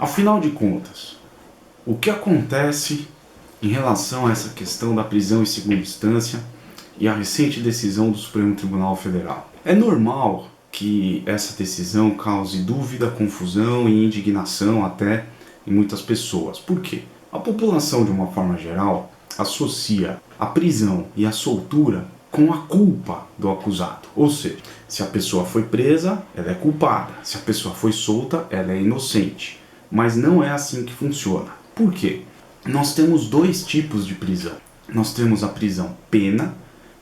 Afinal de contas, o que acontece em relação a essa questão da prisão em segunda instância e a recente decisão do Supremo Tribunal Federal? É normal que essa decisão cause dúvida, confusão e indignação até em muitas pessoas. Por quê? A população, de uma forma geral, associa a prisão e a soltura com a culpa do acusado. Ou seja, se a pessoa foi presa, ela é culpada. Se a pessoa foi solta, ela é inocente. Mas não é assim que funciona. Por quê? Nós temos dois tipos de prisão. Nós temos a prisão pena,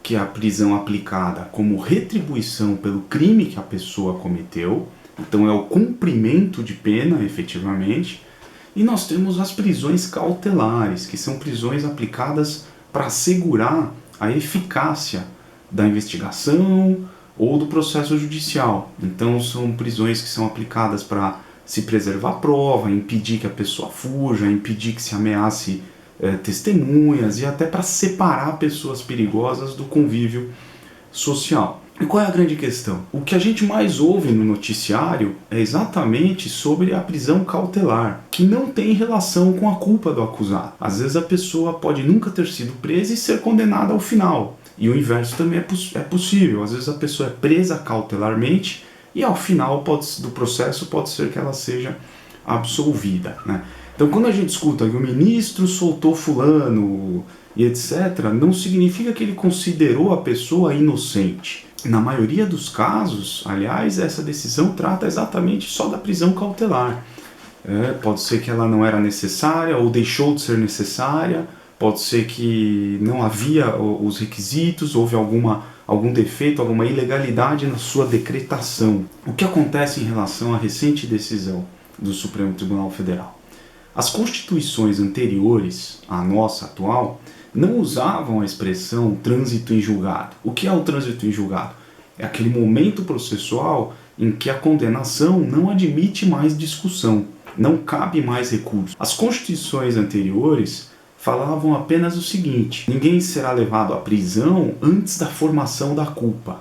que é a prisão aplicada como retribuição pelo crime que a pessoa cometeu. Então é o cumprimento de pena, efetivamente. E nós temos as prisões cautelares, que são prisões aplicadas para assegurar a eficácia da investigação ou do processo judicial. Então são prisões que são aplicadas para se preservar a prova, impedir que a pessoa fuja, impedir que se ameace testemunhas e até para separar pessoas perigosas do convívio social. E qual é a grande questão? O que a gente mais ouve no noticiário é exatamente sobre a prisão cautelar, que não tem relação com a culpa do acusado. Às vezes a pessoa pode nunca ter sido presa e ser condenada ao final. E o inverso também é possível. Às vezes a pessoa é presa cautelarmente e ao final do processo pode ser que ela seja absolvida, né? Então quando a gente escuta que o ministro soltou fulano e etc., não significa que ele considerou a pessoa inocente. Na maioria dos casos, aliás, essa decisão trata exatamente só da prisão cautelar. Pode ser que ela não era necessária ou deixou de ser necessária, pode ser que não havia os requisitos, houve algum defeito, alguma ilegalidade na sua decretação. O que acontece em relação à recente decisão do Supremo Tribunal Federal? As constituições anteriores à nossa atual não usavam a expressão trânsito em julgado. O que é o trânsito em julgado? É aquele momento processual em que a condenação não admite mais discussão, não cabe mais recurso. As constituições anteriores falavam apenas o seguinte: ninguém será levado à prisão antes da formação da culpa.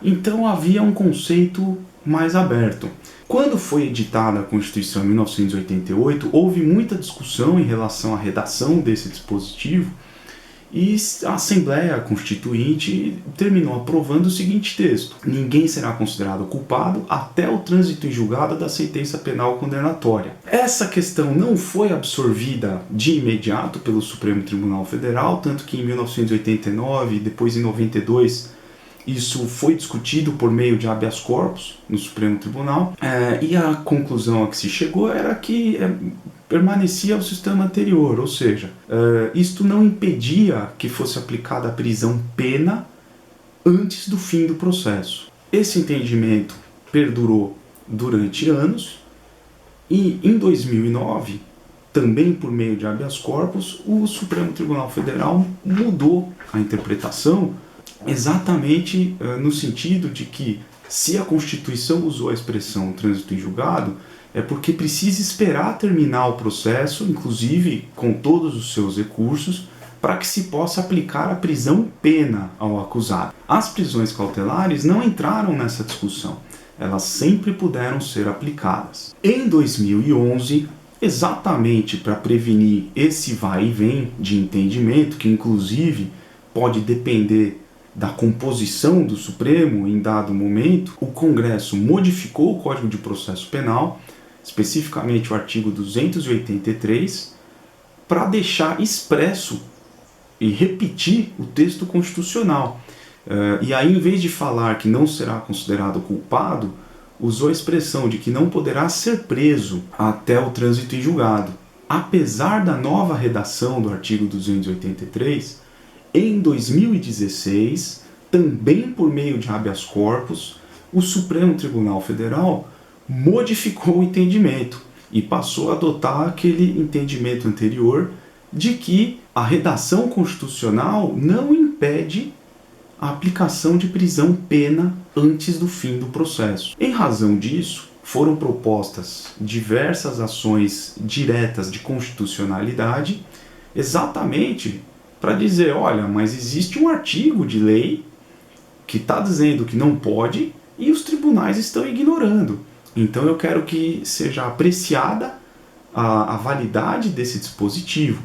Então havia um conceito mais aberto. Quando foi editada a Constituição em 1988, houve muita discussão em relação à redação desse dispositivo e a Assembleia Constituinte terminou aprovando o seguinte texto: ninguém será considerado culpado até o trânsito em julgado da sentença penal condenatória. Essa questão não foi absorvida de imediato pelo Supremo Tribunal Federal, tanto que em 1989 e depois em 92 isso foi discutido por meio de habeas corpus no Supremo Tribunal, e a conclusão a que se chegou era que permanecia o sistema anterior, ou seja, isto não impedia que fosse aplicada a prisão pena antes do fim do processo. Esse entendimento perdurou durante anos e em 2009, também por meio de habeas corpus, o Supremo Tribunal Federal mudou a interpretação exatamente no sentido de que, se a Constituição usou a expressão trânsito em julgado, é porque precisa esperar terminar o processo, inclusive com todos os seus recursos, para que se possa aplicar a prisão pena ao acusado. As prisões cautelares não entraram nessa discussão, elas sempre puderam ser aplicadas. Em 2011, exatamente para prevenir esse vai e vem de entendimento, que inclusive pode depender da composição do Supremo em dado momento, o Congresso modificou o Código de Processo Penal, especificamente o artigo 283, para deixar expresso e repetir o texto constitucional. E aí, em vez de falar que não será considerado culpado, usou a expressão de que não poderá ser preso até o trânsito em julgado. Apesar da nova redação do artigo 283, em 2016, também por meio de habeas corpus, o Supremo Tribunal Federal modificou o entendimento e passou a adotar aquele entendimento anterior de que a redação constitucional não impede a aplicação de prisão pena antes do fim do processo. Em razão disso, foram propostas diversas ações diretas de constitucionalidade, exatamente para dizer, olha, mas existe um artigo de lei que está dizendo que não pode e os tribunais estão ignorando. Então eu quero que seja apreciada a validade desse dispositivo.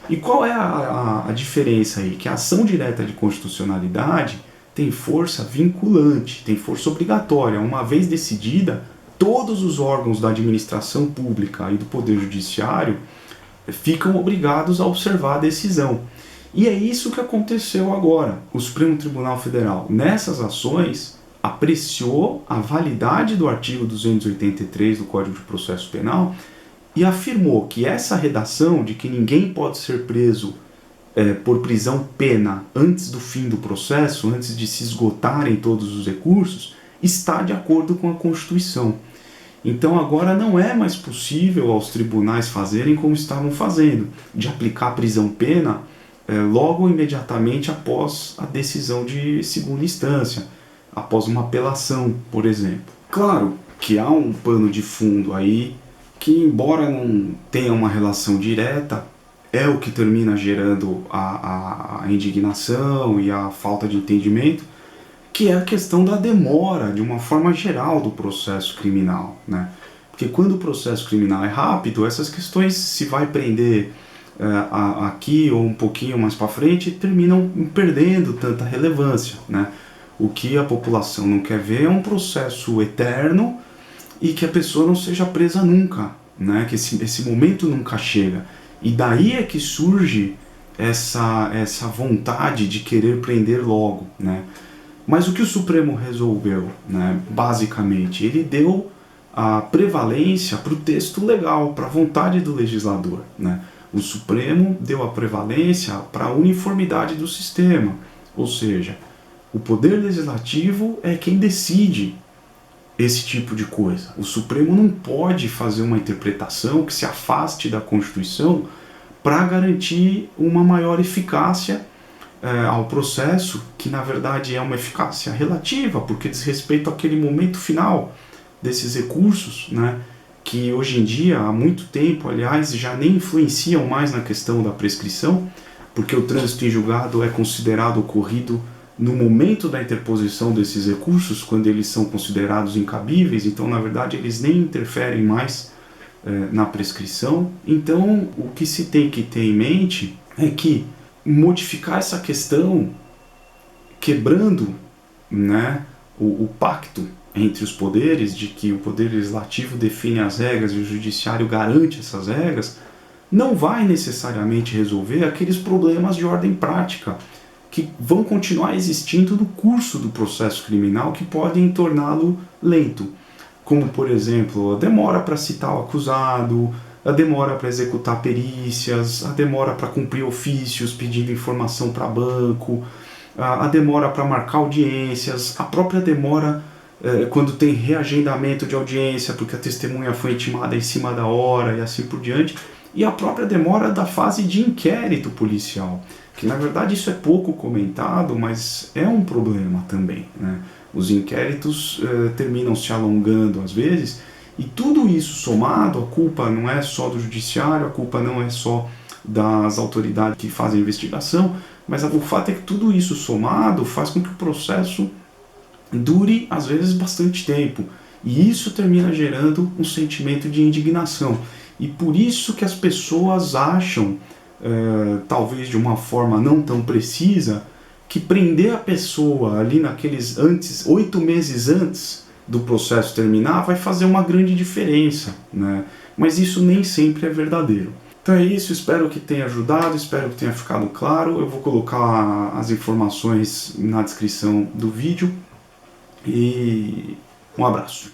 E qual é a diferença aí? Que a ação direta de constitucionalidade tem força vinculante, tem força obrigatória. Uma vez decidida, todos os órgãos da administração pública e do Poder Judiciário ficam obrigados a observar a decisão. E é isso que aconteceu agora. O Supremo Tribunal Federal, nessas ações, apreciou a validade do artigo 283 do Código de Processo Penal e afirmou que essa redação de que ninguém pode ser preso por prisão pena antes do fim do processo, antes de se esgotarem todos os recursos, está de acordo com a Constituição. Então agora não é mais possível aos tribunais fazerem como estavam fazendo, de aplicar prisão pena logo imediatamente após a decisão de segunda instância, após uma apelação, por exemplo. Claro que há um pano de fundo aí que, embora não tenha uma relação direta, é o que termina gerando a indignação e a falta de entendimento, que é a questão da demora, de uma forma geral, do processo criminal, né? Porque quando o processo criminal é rápido, essas questões, se vai prender aqui ou um pouquinho mais para frente, terminam perdendo tanta relevância, né? O que a população não quer ver é um processo eterno e que a pessoa não seja presa nunca, né? Que esse momento nunca chega. E daí é que surge essa vontade de querer prender logo, né? Mas o que o Supremo resolveu, né? Basicamente, ele deu a prevalência para o texto legal, para a vontade do legislador, né? O Supremo deu a prevalência para a uniformidade do sistema, ou seja, o Poder Legislativo é quem decide esse tipo de coisa. O Supremo não pode fazer uma interpretação que se afaste da Constituição para garantir uma maior eficácia ao processo, que na verdade é uma eficácia relativa, porque diz respeito àquele momento final desses recursos, né, que hoje em dia, há muito tempo, aliás, já nem influenciam mais na questão da prescrição, porque o trânsito em julgado é considerado ocorrido no momento da interposição desses recursos, quando eles são considerados incabíveis, então na verdade eles nem interferem mais na prescrição. Então o que se tem que ter em mente é que modificar essa questão, quebrando, né, o pacto entre os poderes, de que o Poder Legislativo define as regras e o Judiciário garante essas regras, não vai necessariamente resolver aqueles problemas de ordem prática que vão continuar existindo no curso do processo criminal, que podem torná-lo lento, como, por exemplo, a demora para citar o acusado, a demora para executar perícias, a demora para cumprir ofícios pedindo informação para banco, a demora para marcar audiências, a própria demora quando tem reagendamento de audiência porque a testemunha foi intimada em cima da hora e assim por diante, e a própria demora da fase de inquérito policial, que na verdade isso é pouco comentado, mas é um problema também, né? Os inquéritos terminam se alongando às vezes, e tudo isso somado, a culpa não é só do judiciário, a culpa não é só das autoridades que fazem a investigação, mas o fato é que tudo isso somado faz com que o processo dure às vezes bastante tempo, e isso termina gerando um sentimento de indignação. E por isso que as pessoas acham, talvez de uma forma não tão precisa, que prender a pessoa ali naqueles 8 meses antes do processo terminar vai fazer uma grande diferença, né? Mas isso nem sempre é verdadeiro. Então é isso, espero que tenha ajudado, espero que tenha ficado claro. Eu vou colocar as informações na descrição do vídeo e um abraço.